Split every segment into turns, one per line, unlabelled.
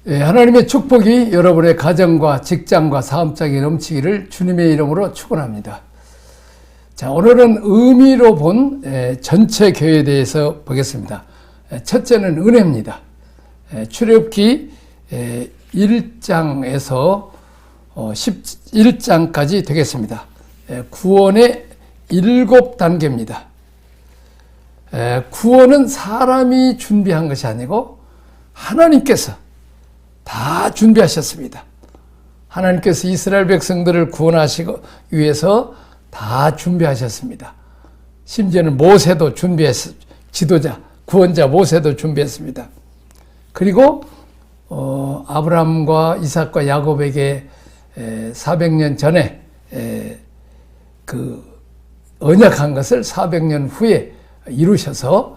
하나님의 축복이 여러분의 가정과 직장과 사업장에 넘치기를 주님의 이름으로 축원합니다. 자, 오늘은 의미로 본 전체 교회에 대해서 보겠습니다. 첫째는 은혜입니다. 출애굽기 1장에서 11장까지 되겠습니다. 구원의 7단계입니다. 구원은 사람이 준비한 것이 아니고 하나님께서 다 준비하셨습니다. 하나님께서 이스라엘 백성들을 구원하시기 위해서 다 준비하셨습니다. 심지어는 모세도 준비했습니다. 지도자, 구원자 모세도 준비했습니다. 그리고 아브라함과 이삭과 야곱에게 400년 전에 그 언약한 것을 400년 후에 이루셔서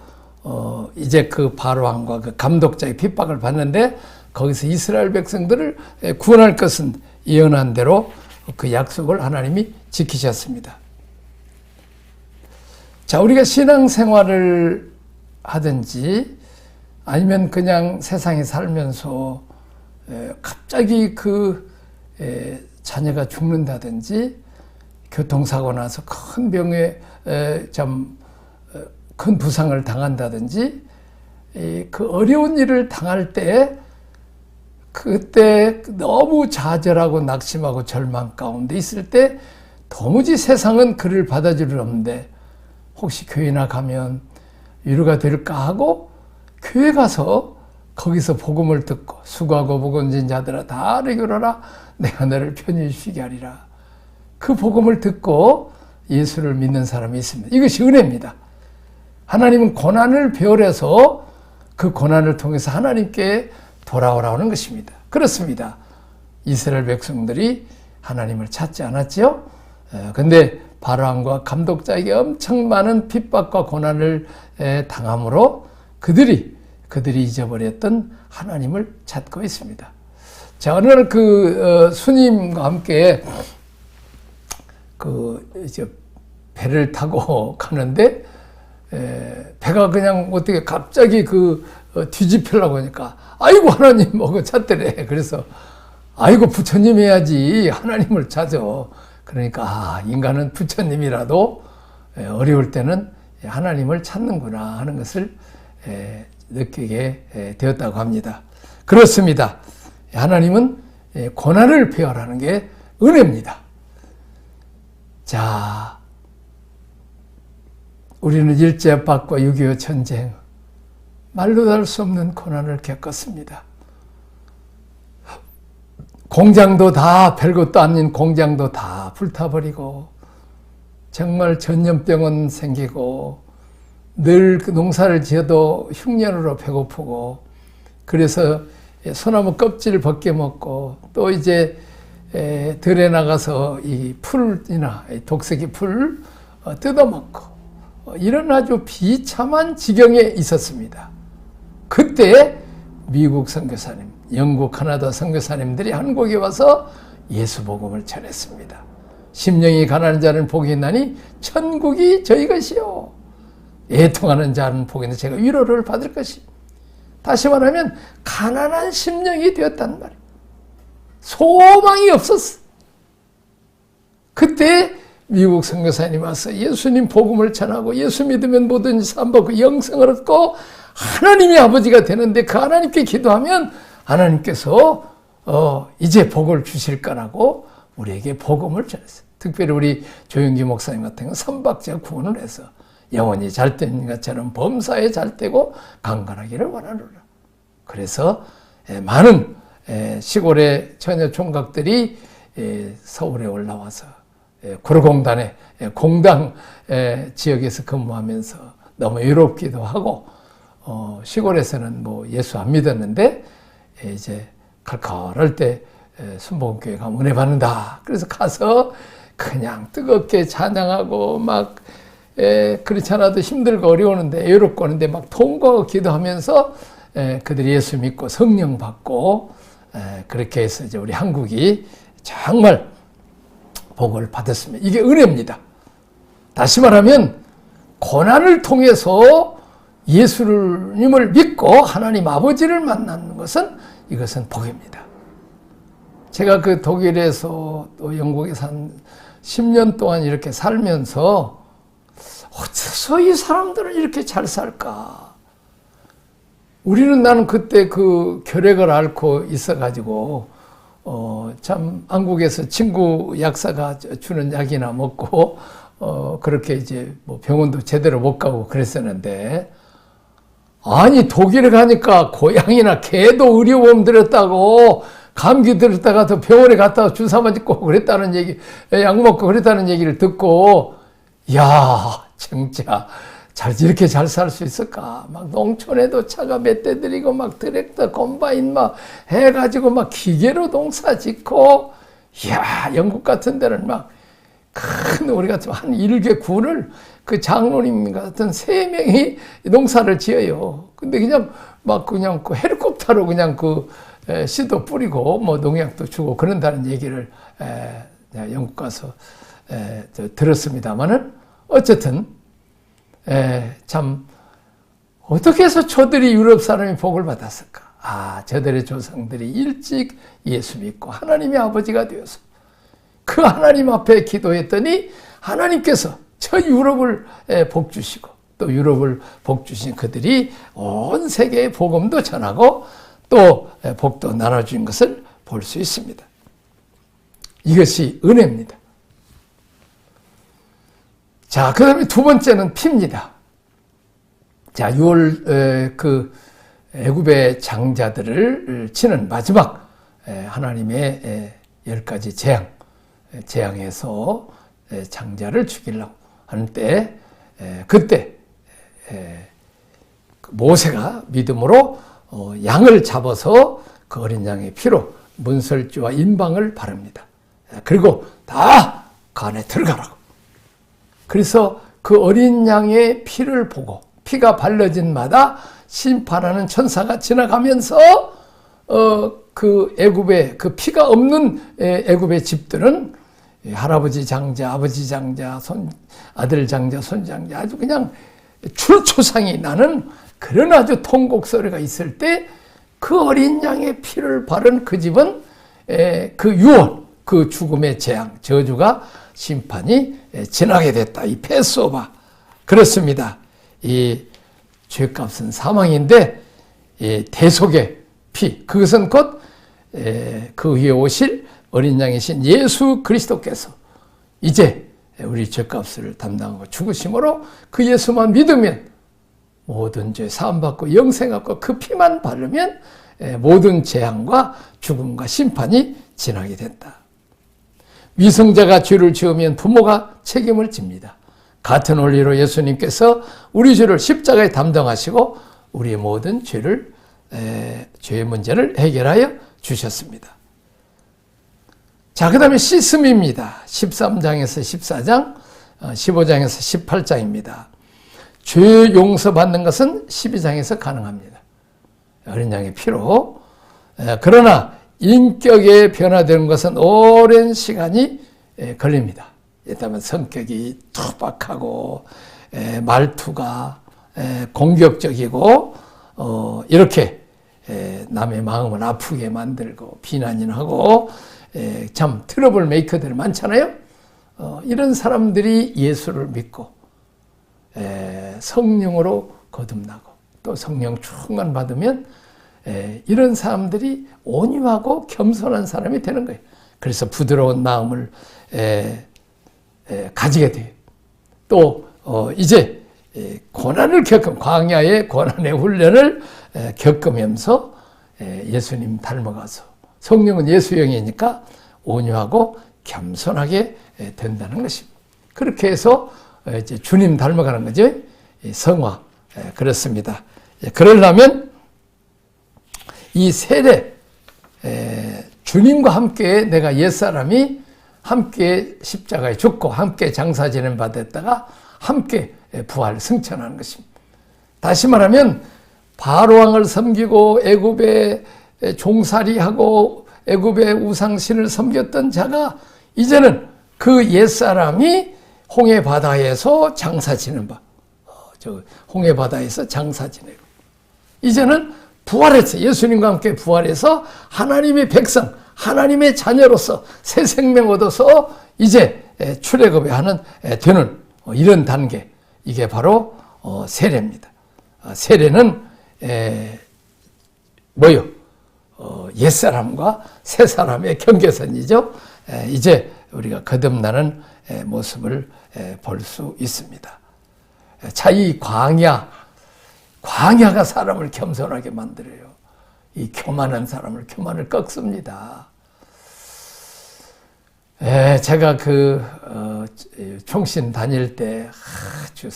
이제 그 바로왕과 그 감독자의 핍박을 받는데 거기서 이스라엘 백성들을 구원할 것은 예언한 대로 그 약속을 하나님이 지키셨습니다. 자, 우리가 신앙생활을 하든지 아니면 그냥 세상에 살면서 갑자기 그 자녀가 죽는다든지 교통사고 나서 큰 병에 큰 부상을 당한다든지 그 어려운 일을 당할 때 그때 너무 좌절하고 낙심하고 절망 가운데 있을 때 도무지 세상은 그를 받아줄 수 없는데 혹시 교회나 가면 위로가 될까 하고 교회 가서 거기서 복음을 듣고 수고하고 무거운 자들아 다 내게로라 내가 너를 편히 쉬게 하리라. 그 복음을 듣고 예수를 믿는 사람이 있습니다. 이것이 은혜입니다. 하나님은 고난을 배열해서 그 고난을 통해서 하나님께 돌아오라는 것입니다. 그렇습니다. 이스라엘 백성들이 하나님을 찾지 않았지요. 근데 바로왕과 감독자에게 엄청 많은 핍박과 고난을 당함으로 그들이 잊어버렸던 하나님을 찾고 있습니다. 자, 어느 날 스님과 함께 이제 배를 타고 가는데 배가 그냥 어떻게 갑자기 뒤집히려고 하니까 아이고 하나님 찾더래. 그래서 아이고 부처님 해야지 하나님을 찾아. 그러니까 인간은 부처님이라도 어려울 때는 하나님을 찾는구나 하는 것을 느끼게 되었다고 합니다. 그렇습니다. 하나님은 고난을 배열하는 게 은혜입니다. 자, 우리는 일제압박과 6.25 전쟁 말로 할 수 없는 고난을 겪었습니다. 공장도 다 별것도 아닌 공장도 다 불타버리고 정말 전염병은 생기고 늘 그 농사를 지어도 흉년으로 배고프고 그래서 소나무 껍질을 벗겨 먹고 또 이제 들에 나가서 이 풀이나 독색이 풀 뜯어먹고 이런 아주 비참한 지경에 있었습니다. 그때 미국 선교사님, 영국, 카나다 선교사님들이 한국에 와서 예수 복음을 전했습니다. 심령이 가난한 자는 복이 있나니 천국이 저희 것이요. 애통하는 자는 복이 있나니 제가 위로를 받을 것이. 다시 말하면 가난한 심령이 되었단 말이에요. 소망이 없었어. 그때 미국 선교사님이 와서 예수님 복음을 전하고 예수 믿으면 뭐든지 삼복그 영생을 얻고 하나님이 아버지가 되는데 그 하나님께 기도하면 하나님께서 이제 복을 주실 거라고 우리에게 복음을 전했어요. 특별히 우리 조영기 목사님 같은 경우는 삼박자 구원을 해서 영원히 잘된 것처럼 범사에 잘되고 강건하기를 원하노라. 그래서 많은 시골의 처녀 총각들이 서울에 올라와서 구로공단에 공당 지역에서 근무하면서 너무 외롭기도 하고 시골에서는 예수 안 믿었는데 이제 칼칼할 때 순복음교회 가면 은혜 받는다. 그래서 가서 그냥 뜨겁게 찬양하고 막 그렇지 않아도 힘들고 어려우는데 외롭고 하는데 막 통곡하고 기도하면서 그들이 예수 믿고 성령 받고 그렇게 해서 이제 우리 한국이 정말 복을 받았습니다. 이게 은혜입니다. 다시 말하면 고난을 통해서 예수님을 믿고 하나님 아버지를 만나는 것은 이것은 복입니다. 제가 그 독일에서 또 영국에서 한 10년 동안 이렇게 살면서 어째서 이 사람들은 이렇게 잘 살까? 나는 그때 그 결핵을 앓고 있어가지고 참 한국에서 친구 약사가 주는 약이나 먹고 그렇게 이제 뭐 병원도 제대로 못 가고 그랬었는데, 아니 독일에 가니까 고양이나 개도 의료보험 들었다고, 감기 들었다가 또 병원에 갔다가 주사 맞고 그랬다는 얘기, 약 먹고 그랬다는 얘기를 듣고, 야 진짜 이렇게 잘 살 수 있을까? 막 농촌에도 차가 몇 대 들이고 막 트랙터 콤바인 막 해가지고 막 기계로 농사 짓고, 이야 영국 같은 데는 막 큰 우리 같은 한 일개 군을 그 장로님 같은 3명이 농사를 지어요. 근데 그냥 그 헬리콥터로 그냥 그 씨도 뿌리고 뭐 농약도 주고 그런다는 얘기를 영국 가서 들었습니다만은, 어쨌든 참 어떻게 해서 저들이 유럽 사람이 복을 받았을까? 저들의 조상들이 일찍 예수 믿고 하나님의 아버지가 되어서 그 하나님 앞에 기도했더니 하나님께서 저 유럽을 복 주시고, 또 유럽을 복 주신 그들이 온 세계에 복음도 전하고 또 복도 나눠준 것을 볼 수 있습니다. 이것이 은혜입니다. 자, 그 다음에 두 번째는 피입니다. 자, 6월 그 애굽의 장자들을 치는 마지막 하나님의 10가지 재앙에서 장자를 죽이려고 하는 때, 그때 모세가 믿음으로 양을 잡아서 그 어린 양의 피로 문설주와 인방을 바릅니다. 그리고 다 그 안에 들어가라고. 그래서 그 어린 양의 피를 보고 피가 발라진 마다 심판하는 천사가 지나가면서 그 애굽의 그 피가 없는 애굽의 집들은 할아버지 장자, 아버지 장자, 아들 장자, 손 장자, 아주 그냥 출초상이 나는 그런 아주 통곡 소리가 있을 때 그 어린 양의 피를 바른 그 집은 그 유언, 그 죽음의 재앙, 저주가 심판이 지나게 됐다. 이 패스오바. 그렇습니다. 이 죄값은 사망인데 이 대속의 피, 그것은 곧 그 위에 오실 어린 양이신 예수 그리스도께서 이제 우리 죄값을 담당하고 죽으심으로 그 예수만 믿으면 모든 죄 사함받고 영생 얻고 그 피만 바르면 모든 재앙과 죽음과 심판이 지나게 된다. 위성자가 죄를 지으면 부모가 책임을 집니다. 같은 원리로 예수님께서 우리 죄를 십자가에 담당하시고 우리의 모든 죄의 문제를 해결하여 주셨습니다. 자, 그 다음에 씻음입니다. 13장에서 14장, 15장에서 18장입니다. 죄 용서받는 것은 12장에서 가능합니다. 어린 양의 피로. 그러나 인격에 변화되는 것은 오랜 시간이 걸립니다. 일단 성격이 투박하고 말투가 공격적이고 이렇게 남의 마음을 아프게 만들고 비난하고 참 트러블 메이커들 많잖아요. 이런 사람들이 예수를 믿고 성령으로 거듭나고 또 성령 충만 받으면 이런 사람들이 온유하고 겸손한 사람이 되는 거예요. 그래서 부드러운 마음을 가지게 돼요. 또 이제 고난을 광야의 고난의 훈련을 겪으면서 예수님 닮아가서, 성령은 예수형이니까 온유하고 겸손하게 된다는 것입니다. 그렇게 해서 이제 주님 닮아가는 거죠. 성화. 그렇습니다. 그러려면 이 세례, 주님과 함께 내가 옛사람이 함께 십자가에 죽고 함께 장사 지낸 바 됐다가 함께 부활 승천하는 것입니다. 다시 말하면 바로왕을 섬기고 애굽에 종살이하고 애굽의 우상신을 섬겼던 자가 이제는 그 옛사람이 홍해 바다에서 장사 지는 바, 저 홍해 바다에서 장사 지내고 이제는 부활해서 예수님과 함께 부활해서 하나님의 백성, 하나님의 자녀로서 새 생명 얻어서 이제 출애굽에 하는 되는 이런 단계, 이게 바로 세례입니다. 세례는 뭐요? 옛사람과 새사람의 경계선이죠. 이제 우리가 거듭나는 모습을 볼 수 있습니다. 자, 이 광야가 사람을 겸손하게 만들어요. 이 교만한 사람을 교만을 꺾습니다. 제가 총신 다닐 때 아주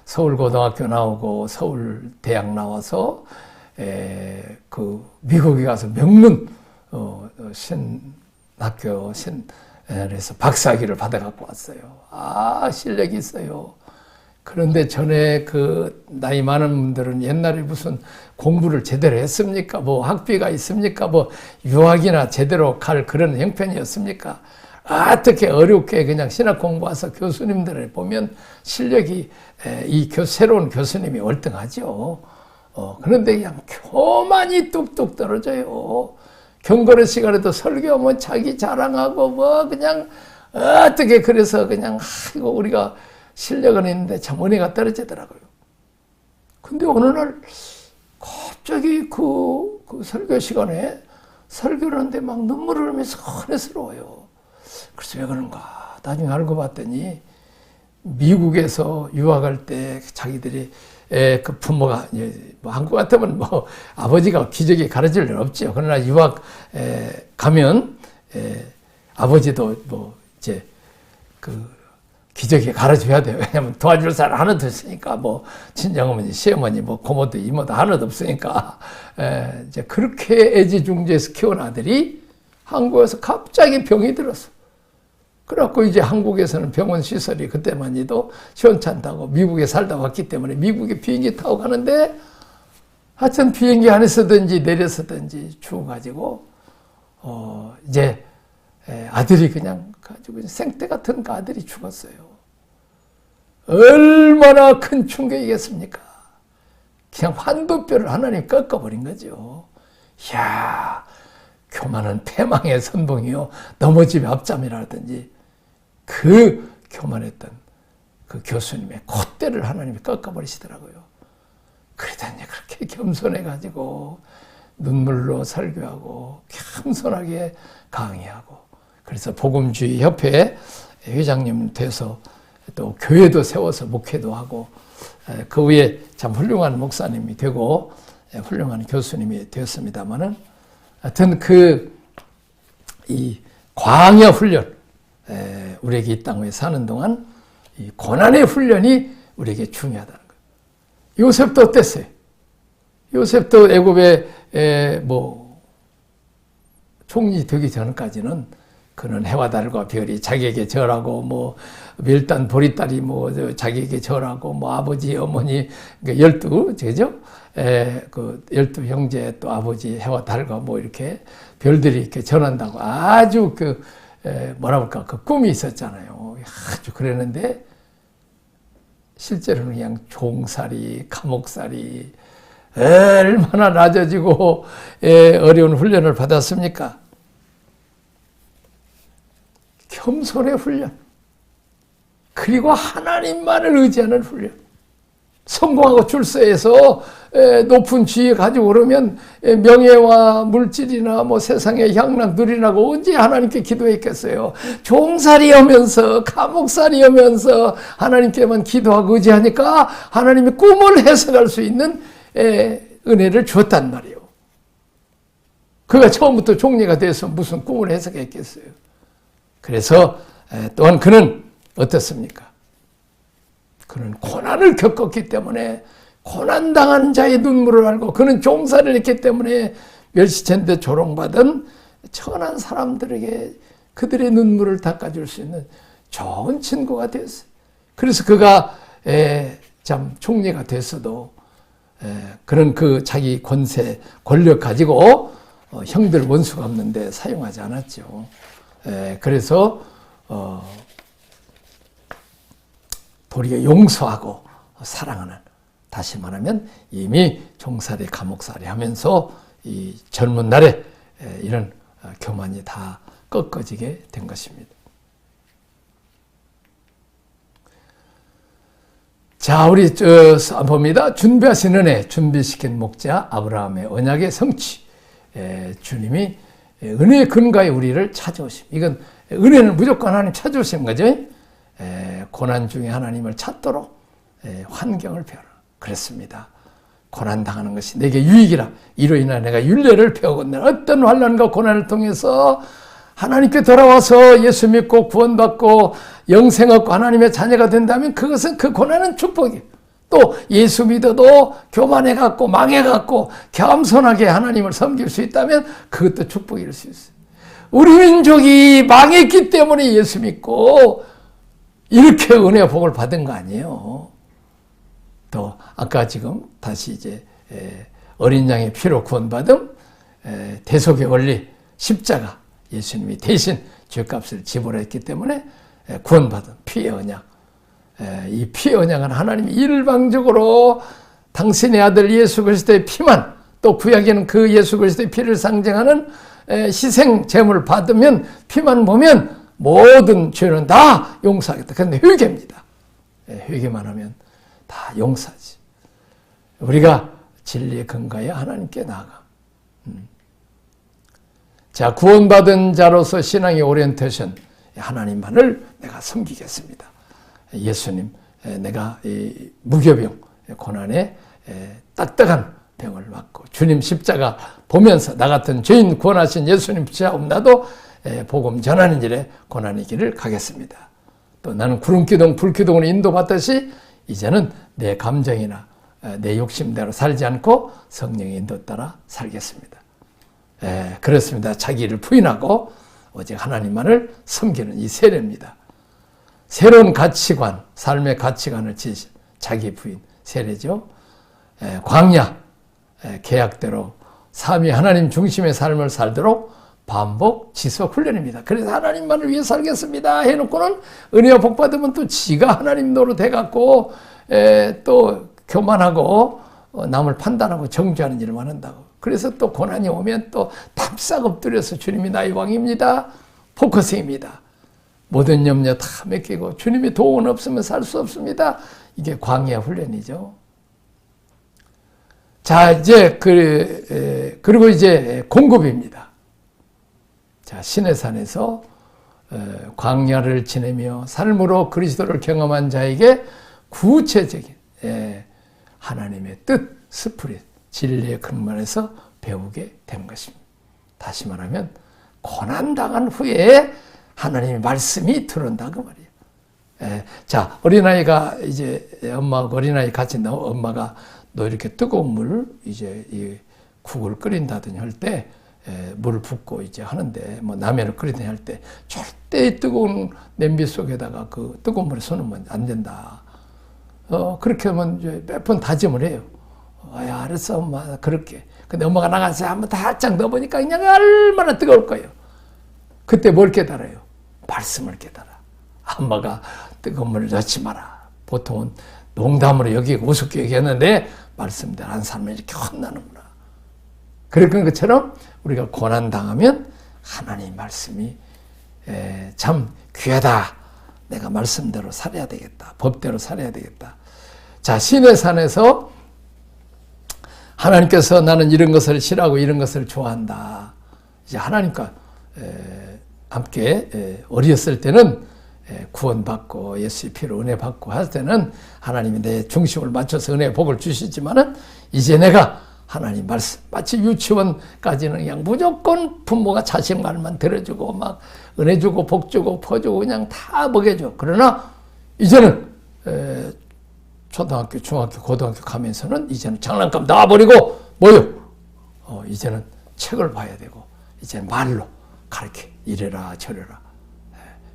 서울 고등학교 나오고 서울 대학 나와서 미국에 가서 명문 신학교에서 박사학위를 받아갖고 왔어요. 실력이 있어요. 그런데 전에 나이 많은 분들은 옛날에 무슨 공부를 제대로 했습니까? 뭐 학비가 있습니까? 뭐 유학이나 제대로 갈 그런 형편이었습니까? 어떻게 어렵게 그냥 신학 공부 와서 교수님들을 보면 실력이 새로운 교수님이 월등하죠. 그런데 그냥 교만이 뚝뚝 떨어져요. 경건의 시간에도 설교하면 자기 자랑하고 뭐 그냥 어떻게 그래서 그냥 이거 우리가 실력은 있는데 참 은혜가 떨어지더라고요. 근데 어느 날 갑자기 그 설교 시간에 설교를 하는데 막 눈물을 흘리면서 헌해스러워요. 그래서 왜 그런가 나중에 알고 봤더니 미국에서 유학할 때 자기들이 그 부모가 뭐 한국 같으면 뭐 아버지가 기저귀 가르칠 일 없죠. 그러나 유학 가면 아버지도 뭐 이제 기저귀 갈아줘야 돼요. 왜냐면 도와줄 사람 하나도 없으니까, 뭐, 친정어머니, 시어머니, 뭐, 고모도, 이모도 하나도 없으니까, 이제 그렇게 애지중지해서 키운 아들이 한국에서 갑자기 병이 들었어. 그래갖고 이제 한국에서는 병원 시설이 그때만 해도 시원찮다고 미국에 살다 왔기 때문에 미국에 비행기 타고 가는데 하여튼 비행기 안에서든지 내려서든지 죽어가지고, 이제 아들이 그냥 가지고 생떼 같은 그 아들이 죽었어요. 얼마나 큰 충격이겠습니까? 그냥 환도뼈를 하나님 꺾어버린 거죠. 이야, 교만은 패망의 선봉이요 넘어짐의 앞잠이라든지 그 교만했던 그 교수님의 콧대를 하나님이 꺾어버리시더라고요. 그러더니 그렇게 겸손해가지고 눈물로 설교하고 겸손하게 강의하고 그래서 복음주의 협회 회장님 돼서 또 교회도 세워서 목회도 하고 그 후에 참 훌륭한 목사님이 되고 훌륭한 교수님이 되었습니다만은 하여튼 이 광야 훈련 우리에게 이 땅에 사는 동안 이 고난의 훈련이 우리에게 중요하다는 거예요. 요셉도 어땠어요? 요셉도 애굽에 뭐 총리 되기 전까지는 그는 해와 달과 별이 자기에게 절하고 뭐 밀단 보리딸이 뭐 자기에게 절하고 뭐 아버지 어머니 12 그죠? 그 12 형제 또 아버지 해와 달과 뭐 이렇게 별들이 이렇게 전한다고 아주 뭐라 볼까 그 꿈이 있었잖아요. 아주 그랬는데 실제로는 그냥 종살이 감옥살이 얼마나 낮아지고 어려운 훈련을 받았습니까? 겸손의 훈련, 그리고 하나님만을 의지하는 훈련. 성공하고 출세해서 높은 지위 가지고 그러면 명예와 물질이나 뭐 세상의 향락 누리라고 언제 하나님께 기도했겠어요. 종살이 하면서 감옥살이 하면서 하나님께만 기도하고 의지하니까 하나님이 꿈을 해석할 수 있는 은혜를 주었단 말이에요. 그가 처음부터 총리가 돼서 무슨 꿈을 해석했겠어요. 그래서 또한 그는 어떻습니까? 그는 고난을 겪었기 때문에 고난당한 자의 눈물을 알고 그는 종살이를 했기 때문에 멸시천대 조롱받은 천한 사람들에게 그들의 눈물을 닦아줄 수 있는 좋은 친구가 되었어요. 그래서 그가 참 총리가 됐어도 그는 그 자기 권세, 권력 가지고 형들 원수가 없는데 사용하지 않았죠. 그래서 도리어 용서하고 사랑하는, 다시 말하면 이미 종살이 감옥살이 하면서 이 젊은 날에 이런 교만이 다 꺾어지게 된 것입니다. 자, 우리 봅니다. 준비하신 은혜, 준비시킨 목자, 아브라함의 언약의 성취. 주님이 은혜의 근거에 우리를 찾아오심. 이건 은혜는 무조건 하나님 찾아오시는 거죠. 고난 중에 하나님을 찾도록 환경을 배워라. 그랬습니다. 고난 당하는 것이 내게 유익이라. 이로 인하여 내가 율례를 배우고 어떤 환난과 고난을 통해서 하나님께 돌아와서 예수 믿고 구원받고 영생 얻고 하나님의 자녀가 된다면 그것은 그 고난은 축복이에요. 또 예수 믿어도 교만해갖고 망해갖고 겸손하게 하나님을 섬길 수 있다면 그것도 축복일 수 있어요. 우리 민족이 망했기 때문에 예수 믿고 이렇게 은혜와 복을 받은 거 아니에요. 또 아까 지금 다시 이제 어린 양의 피로 구원받음, 대속의 원리, 십자가, 예수님이 대신 죄값을 지불했기 때문에 구원받은 피의 언약. 이 피의 언약은 하나님이 일방적으로 당신의 아들 예수 그리스도의 피만, 또 구약에는 그 예수 그리스도의 피를 상징하는 희생 제물을 받으면, 피만 보면 모든 죄는 다 용서하겠다. 그런데 회개입니다. 회개만 하면 다 용서하지. 우리가 진리의 근거에 하나님께 나아가. 자, 구원받은 자로서 신앙의 오리엔테이션, 하나님만을 내가 섬기겠습니다. 예수님, 내가 이 무교병, 고난에 딱딱한 병을 맞고 주님 십자가 보면서 나 같은 죄인 구원하신 예수님 십자가 나도 복음 전하는 일에 고난의 길을 가겠습니다. 또 나는 구름기둥, 불기둥으로 인도받듯이 이제는 내 감정이나 내 욕심대로 살지 않고 성령의 인도 따라 살겠습니다. 그렇습니다. 자기를 부인하고 오직 하나님만을 섬기는 이 세례입니다. 새로운 가치관, 삶의 가치관을 지신 자기 부인, 세례죠. 광야, 계약대로 삼위 하나님 중심의 삶을 살도록 반복, 지속 훈련입니다. 그래서 하나님만을 위해 살겠습니다 해놓고는 은혜와 복 받으면 또 지가 하나님 노릇해갖고 또 교만하고 남을 판단하고 정죄하는 일만 한다고. 그래서 또 고난이 오면 또 탑싹 엎드려서 주님이 나의 왕입니다. 포커스입니다. 모든 염려 다 맡기고 주님이 도움 없으면 살 수 없습니다. 이게 광야 훈련이죠. 자, 이제 그리고 이제 공급입니다. 자, 시내산에서 광야를 지내며 삶으로 그리스도를 경험한 자에게 구체적인 하나님의 뜻, 스프릿, 진리의 근간에서 배우게 된 것입니다. 다시 말하면 고난당한 후에 하나님의 말씀이 들어온다 그 말이에요. 자, 어린아이가 이제 엄마하고 어린아이 같이 엄마가 너 이렇게 뜨거운 물 이제 이 국을 끓인다든지 할 때 물을 붓고 이제 하는데 뭐 라면을 끓이든지 할 때 절대 뜨거운 냄비 속에다가 그 뜨거운 물에 손으면 안 된다. 그렇게 하면 이제 몇 번 다짐을 해요. 야, 알았어, 엄마, 그렇게. 근데 엄마가 나가서 한번 살짝 넣어보니까 그냥 얼마나 뜨거울 거예요. 그때 뭘 깨달아요? 말씀을 깨달아. 엄마가 뜨거운 물을 넣지 마라. 보통은 농담으로 여기고 우습게 얘기했는데 말씀대로 안 살면 이렇게 혼나는구나. 그런 것처럼 우리가 고난당하면 하나님 말씀이 참 귀하다. 내가 말씀대로 살아야 되겠다. 법대로 살아야 되겠다. 자, 시내산에서 하나님께서 나는 이런 것을 싫어하고 이런 것을 좋아한다. 이제 하나님과 함께 어렸을 때는 구원받고 예수의 피로 은혜 받고 할 때는 하나님이 내 중심을 맞춰서 은혜의 복을 주시지만은 이제 내가 하나님 말씀, 마치 유치원까지는 그냥 무조건 부모가 자식 말만 들어주고 막 은혜 주고 복 주고 퍼주고 그냥 다 먹여줘. 그러나 이제는 초등학교, 중학교, 고등학교 가면서는 이제는 장난감 놔버리고 뭐요? 이제는 책을 봐야 되고 이제 말로 가르쳐. 이래라 저래라.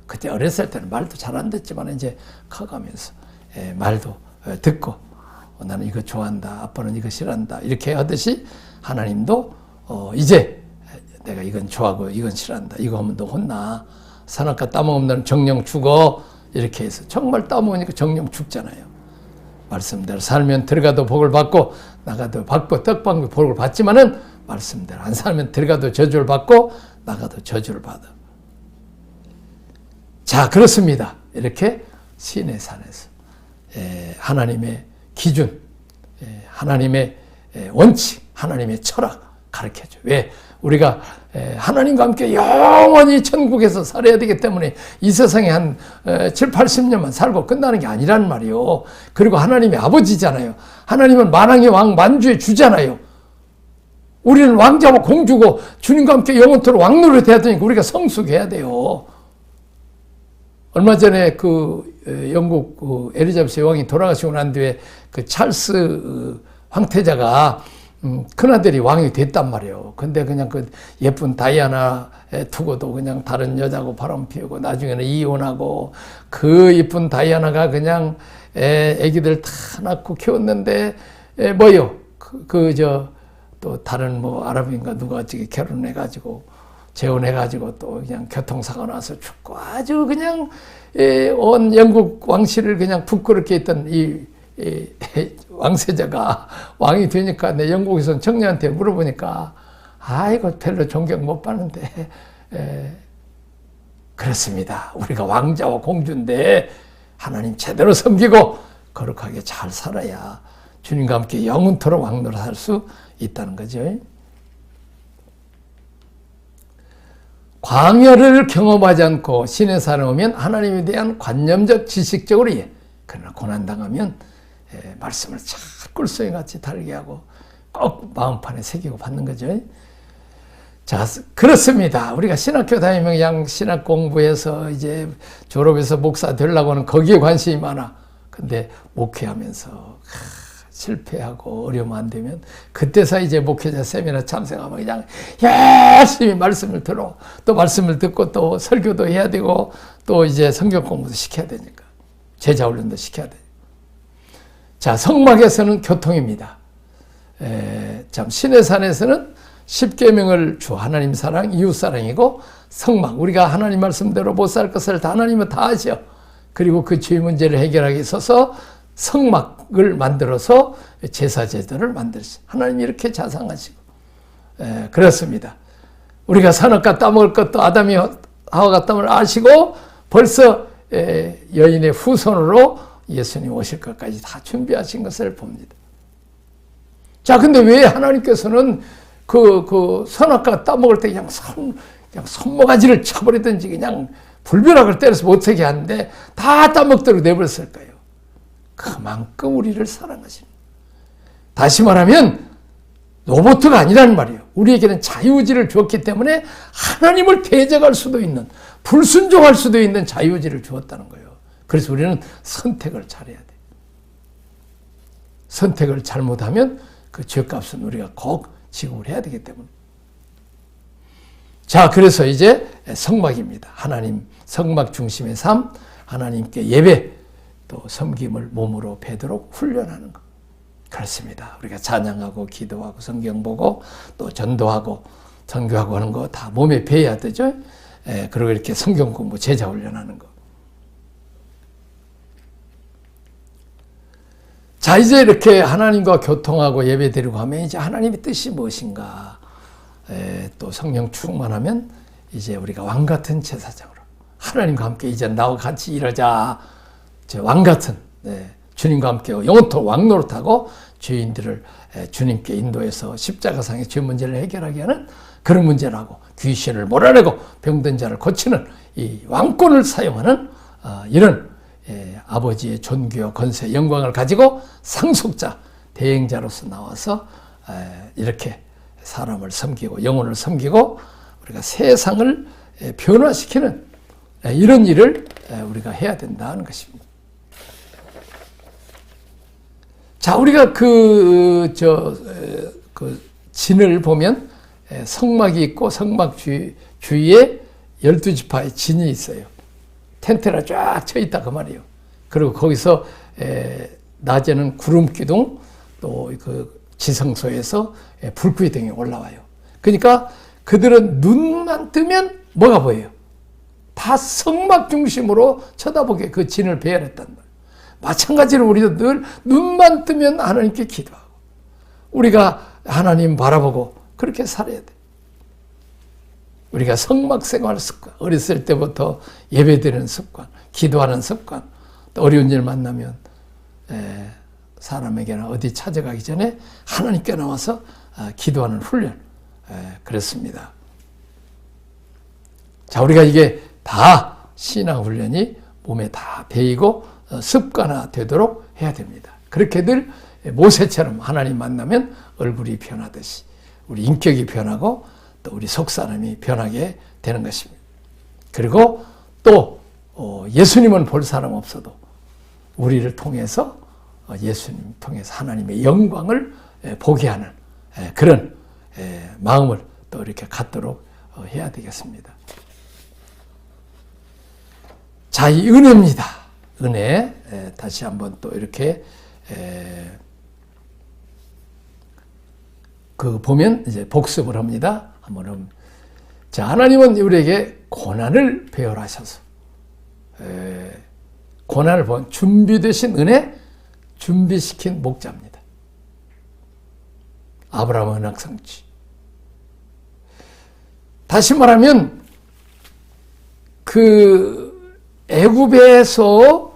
그때 어렸을 때는 말도 잘 안 듣지만 이제 커가면서 말도 듣고 나는 이거 좋아한다. 아빠는 이거 싫어한다. 이렇게 하듯이 하나님도 이제 내가 이건 좋아하고 이건 싫어한다. 이거 하면 너 혼나. 선악과 따먹으면 정령 죽어. 이렇게 해서 정말 따먹으니까 정령 죽잖아요. 말씀대로 살면 들어가도 복을 받고 나가도 받고 떡방구 복을 받지만은 말씀대로 안 살면 들어가도 저주를 받고 나가도 저주를 받아. 자, 그렇습니다. 이렇게 시내산에서 하나님의 기준, 하나님의 원칙, 하나님의 철학 가르쳐줘. 왜? 우리가 하나님과 함께 영원히 천국에서 살아야 되기 때문에 이 세상에 한 7, 80년만 살고 끝나는 게 아니란 말이요. 그리고 하나님의 아버지잖아요. 하나님은 만왕의 왕, 만주의 주잖아요. 우리는 왕자와 공주고 주님과 함께 영원토록 왕노릇 해야 되니까 우리가 성숙해야 돼요. 얼마 전에 영국 엘리자베스 여왕이 돌아가시고 난 뒤에 찰스 황태자가 큰아들이 왕이 됐단 말이에요. 근데 그냥 예쁜 다이아나에 두고도 그냥 다른 여자고 바람 피우고 나중에는 이혼하고 예쁜 다이아나가 그냥 애기들 다 낳고 키웠는데 또 다른 아랍인가 누가 결혼해가지고 재혼해가지고 또 그냥 교통사고 나서 죽고 아주 그냥 온 영국 왕실을 그냥 부끄럽게 했던 이 왕세자가 왕이 되니까 내 영국에서 청년한테 물어보니까 아이고 별로 존경 못 받는데 그렇습니다. 우리가 왕자와 공주인데 하나님 제대로 섬기고 거룩하게 잘 살아야 주님과 함께 영원토록 왕노릇 할 수 있다는 거죠. 광야를 경험하지 않고 시내산에 오면 하나님에 대한 관념적 지식적으로 그러나 고난당하면 말씀을 잘 꿀송이같이 달게 하고 꼭 마음판에 새기고 받는 거죠. 자, 그렇습니다. 우리가 신학교 다니면 그냥 신학 공부해서 이제 졸업해서 목사 되려고 하는 거기에 관심이 많아. 근데 목회하면서 실패하고 어려움 안 되면 그때서 이제 목회자 세미나 참석하면 그냥 열심히 말씀을 들어 또 말씀을 듣고 또 설교도 해야 되고 또 이제 성경 공부도 시켜야 되니까 제자 훈련도 시켜야 돼요. 자, 성막에서는 교통입니다. 시내산에서는 십계명을 주 하나님 사랑, 이웃 사랑이고 성막 우리가 하나님 말씀대로 못 살 것을 다 하나님은 다 아셔. 그리고 그 죄 문제를 해결하기 있어서 성막을 만들어서 제사 제도를 만들었어요. 하나님이 이렇게 자상하시고 그렇습니다. 우리가 산업과 따먹을 것도 아담이 하와가 땀을 아시고 벌써 여인의 후손으로 예수님 오실 것까지 다 준비하신 것을 봅니다. 자, 근데 왜 하나님께서는 선악과 따먹을 때 그냥 손모가지를 쳐버리든지 그냥 불벼락을 때려서 못하게 하는데 다 따먹도록 내버렸을까요? 그만큼 우리를 사랑하십니다. 다시 말하면 로봇가 아니라는 말이에요. 우리에게는 자유의지를 주었기 때문에 하나님을 대적할 수도 있는, 불순종할 수도 있는 자유의지를 주었다는 거예요. 그래서 우리는 선택을 잘해야 돼요. 선택을 잘못하면 그 죄값은 우리가 꼭 지급을 해야 되기 때문에. 자, 그래서 이제 성막입니다. 하나님 성막 중심의 삶, 하나님께 예배, 또 섬김을 몸으로 배도록 훈련하는 것. 그렇습니다. 우리가 찬양하고 기도하고 성경 보고 또 전도하고 선교하고 하는 거 다 몸에 배야 되죠. 그리고 이렇게 성경 공부 제자 훈련하는 거. 자, 이제 이렇게 하나님과 교통하고 예배 드리고 하면 이제 하나님의 뜻이 무엇인가, 또 성령 충만하면 이제 우리가 왕 같은 제사장으로 하나님과 함께 이제 나와 같이 일하자. 왕 같은 주님과 함께 영원토록 왕노릇하고 죄인들을 주님께 인도해서 십자가상의 죄 문제를 해결하게 하는 그런 문제라고, 귀신을 몰아내고 병든 자를 고치는 이 왕권을 사용하는 이런 아버지의 존귀와 권세, 영광을 가지고 상속자, 대행자로서 나와서 이렇게 사람을 섬기고 영혼을 섬기고 우리가 세상을 변화시키는 이런 일을 우리가 해야 된다는 것입니다. 자, 우리가 진을 보면 성막이 있고 성막 주위에 12지파의 진이 있어요. 텐트가 쫙 쳐 있다 그 말이에요. 그리고 거기서 낮에는 구름 기둥, 또 그 지성소에서 불빛 등이 올라와요. 그러니까 그들은 눈만 뜨면 뭐가 보여요? 다 성막 중심으로 쳐다보게 그 진을 배열했단 말이에요. 마찬가지로 우리도 늘 눈만 뜨면 하나님께 기도하고 우리가 하나님 바라보고 그렇게 살아야 돼. 우리가 성막생활 습관, 어렸을 때부터 예배드리는 습관, 기도하는 습관, 또 어려운 일 만나면 사람에게나 어디 찾아가기 전에 하나님께 나와서 기도하는 훈련, 그렇습니다. 자, 우리가 이게 다 신앙 훈련이 몸에 다 배이고 습관화 되도록 해야 됩니다. 그렇게 늘 모세처럼 하나님 만나면 얼굴이 변하듯이 우리 인격이 변하고 또 우리 속사람이 변하게 되는 것입니다. 그리고 또 예수님은 볼 사람 없어도 우리를 통해서 예수님 통해서 하나님의 영광을 보게 하는 그런 마음을 또 이렇게 갖도록 해야 되겠습니다. 자, 이 은혜입니다. 은혜, 다시 한번 또 이렇게 보면 이제 복습을 합니다. 한번 자, 하나님은 우리에게 고난을 배열하셔서 고난을 본 준비되신 은혜, 준비시킨 목자입니다. 아브라함 언약성취. 다시 말하면 애굽에서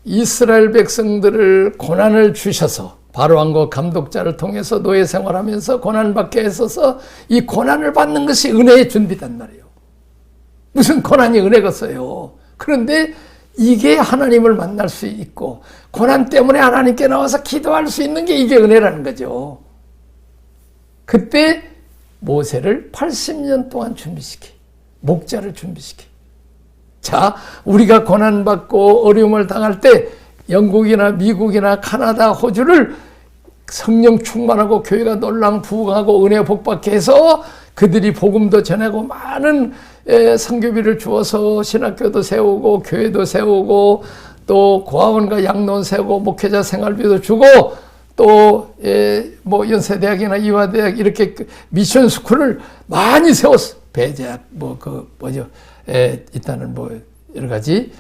이스라엘 백성들을 고난을 주셔서 바로 왕과 감독자를 통해서 노예 생활하면서 고난받게 했어서 이 고난을 받는 것이 은혜의 준비단 말이에요. 무슨 고난이 은혜겠어요. 그런데 이게 하나님을 만날 수 있고 고난 때문에 하나님께 나와서 기도할 수 있는 게 이게 은혜라는 거죠. 그때 모세를 80년 동안 준비시키, 목자를 준비시키. 자, 우리가 고난받고 어려움을 당할 때 영국이나 미국이나 카나다, 호주를 성령 충만하고 교회가 놀랑 부흥하고 은혜 복받게 해서 그들이 복음도 전하고 많은 선교비를 주어서 신학교도 세우고 교회도 세우고 또 고아원과 양로원 세우고 목회자 생활비도 주고 또 뭐 연세대학이나 이화대학 이렇게 미션 스쿨을 많이 세웠어. 배제학 일단은 뭐 여러 가지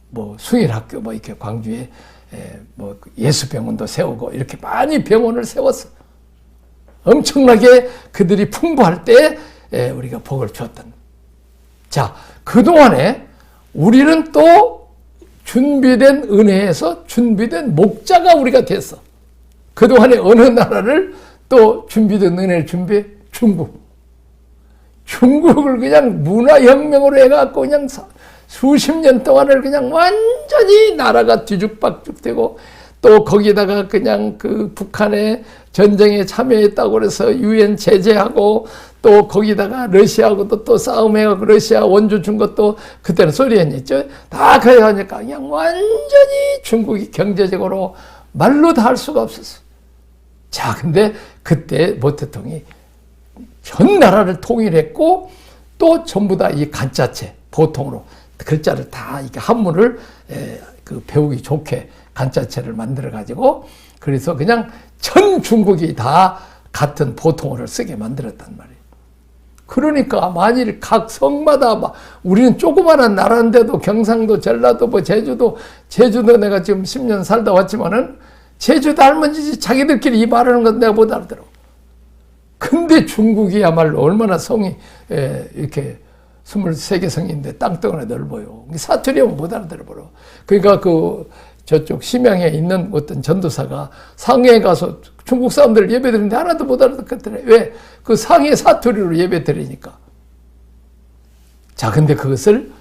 뭐 숭일학교 뭐 이렇게 광주에 뭐 예수병원도 세우고 이렇게 많이 병원을 세웠어. 엄청나게 그들이 풍부할 때 우리가 복을 주었던. 자, 그동안에 우리는 또 준비된 은혜에서 준비된 목자가 우리가 됐어. 그동안에 어느 나라를 또 준비된 은혜를 준비해? 중국을 그냥 문화혁명으로 해갖고 그냥 수십 년 동안을 그냥 완전히 나라가 뒤죽박죽 되고 또 거기다가 그냥 그 북한의 전쟁에 참여했다고 그래서 유엔 제재하고 또 거기다가 러시아하고도 또 싸움해가지고 러시아 원조 준 것도 그때는 소련이었죠. 다 그래가니까 그냥 완전히 중국이 경제적으로 말로 다 할 수가 없었어. 자, 근데 그때 모 대통령이 전 나라를 통일했고 또 전부 다 이 간자체 보통으로 글자를 다 이렇게 한문을 배우기 좋게 간자체를 만들어 가지고 그래서 그냥 전 중국이 다 같은 보통어를 쓰게 만들었단 말이에요. 그러니까 만일 각 성마다 우리는 조그마한 나라인데도 경상도, 전라도, 뭐 제주도 내가 지금 10년 살다 왔지만은 제주도 할머니지 자기들끼리 이 말하는 건 내가 못 알아들어. 근데 중국이야말로 얼마나 성이 이렇게 23개 성인데 땅덩어리 넓어요. 사투리 하면 못 알아들어버려. 그러니까 저쪽 심양에 있는 어떤 전도사가 상해에 가서 중국 사람들 예배 드리는데 하나도 못 알아듣겠더래. 왜? 그 상해 사투리로 예배 드리니까. 자, 근데 그것을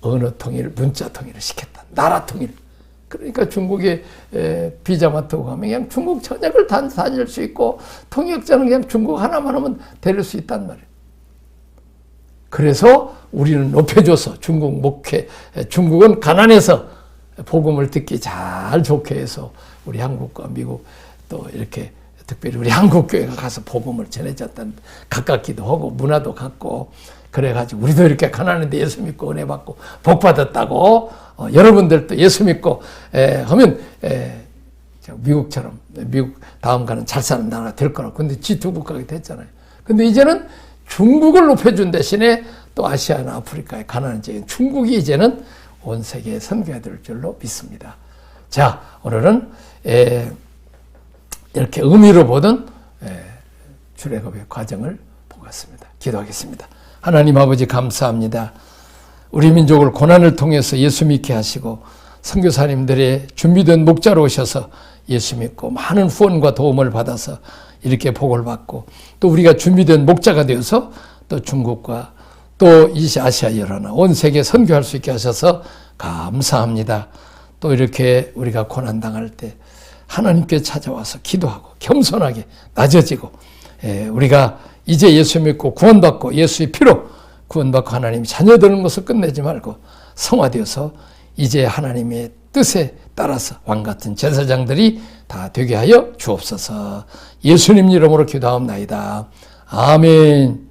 언어 통일, 문자 통일을 시켰다. 나라 통일. 그러니까 중국에 비자마트 가면 그냥 중국 전역을 다닐 수 있고 통역자는 그냥 중국 하나만 하면 데릴 수 있단 말이에요. 그래서 우리는 높여줘서 중국은 가난해서 복음을 듣기 잘 좋게 해서 우리 한국과 미국 또 이렇게 특별히 우리 한국교회가 가서 복음을 전해줬던 가깝기도 하고 문화도 같고 그래가지고 우리도 이렇게 가난한데 예수 믿고 은혜 받고 복 받았다고 여러분들도 예수 믿고 하면 미국처럼 미국 다음 가는 잘 사는 나라가 될 거라고. 근데 G2 국가가 됐잖아요. 근데 이제는 중국을 높여준 대신에 또 아시아나 아프리카의 가난한 지역인 중국이 이제는 온 세계에 선교해야 될 줄로 믿습니다. 자, 오늘은 이렇게 의미로 보던 출애굽의 과정을 보았습니다. 기도하겠습니다. 하나님 아버지 감사합니다. 우리 민족을 고난을 통해서 예수 믿게 하시고 선교사님들의 준비된 목자로 오셔서 예수 믿고 많은 후원과 도움을 받아서 이렇게 복을 받고 또 우리가 준비된 목자가 되어서 또 중국과 또 이 아시아 여러나 온 세계 선교할 수 있게 하셔서 감사합니다. 또 이렇게 우리가 고난당할 때 하나님께 찾아와서 기도하고 겸손하게 낮아지고 우리가 이제 예수 믿고 구원받고 예수의 피로 구원받고 하나님 자녀 되는 것을 끝내지 말고 성화되어서 이제 하나님의 뜻에 따라서 왕같은 제사장들이 다 되게 하여 주옵소서. 예수님 이름으로 기도하옵나이다. 아멘.